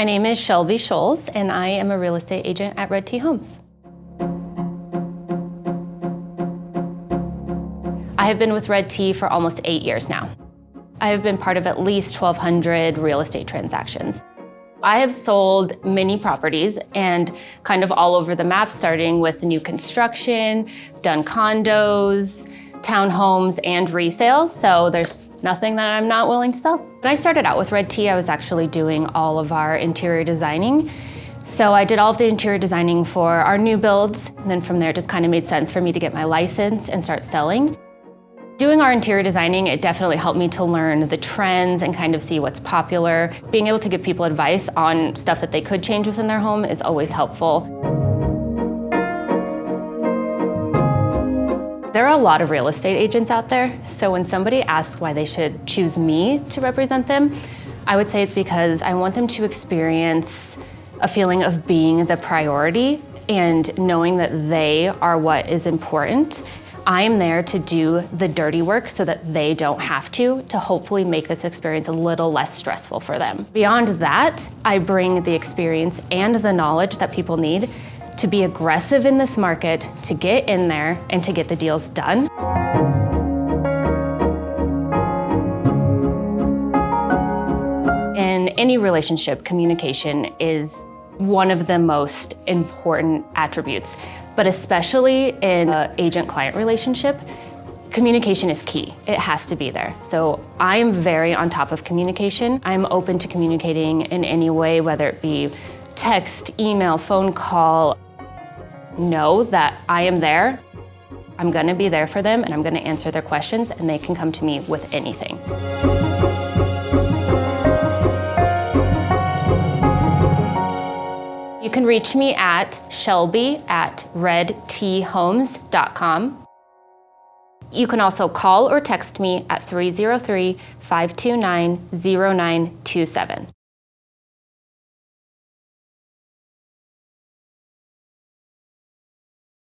My name is Shelby Schulz, and I am a real estate agent at redT Homes. I have been with redT for almost 8 years now. I have been part of at least 1,200 real estate transactions. I have sold many properties and kind of all over the map, starting with new construction, done condos, townhomes, and resales, so there's nothing that I'm not willing to sell. When I started out with redT, I was actually doing all of our interior designing. So I did all of the interior designing for our new builds, and then from there it just kind of made sense for me to get my license and start selling. Doing our interior designing, it definitely helped me to learn the trends and kind of see what's popular. Being able to give people advice on stuff that they could change within their home is always helpful. There are a lot of real estate agents out there, so when somebody asks why they should choose me to represent them, I would say it's because I want them to experience a feeling of being the priority and knowing that they are what is important. I am there to do the dirty work so that they don't have to hopefully make this experience a little less stressful for them. Beyond that, I bring the experience and the knowledge that people need to be aggressive in this market, to get in there and to get the deals done. In any relationship, communication is one of the most important attributes, but especially in an agent-client relationship, communication is key. It has to be there. So I'm very on top of communication. I'm open to communicating in any way, whether it be text, email, phone call. Know that I am there. I'm gonna be there for them and I'm gonna answer their questions and they can come to me with anything. You can reach me at shelby@redthomes.com. You can also call or text me at 303-529-0927.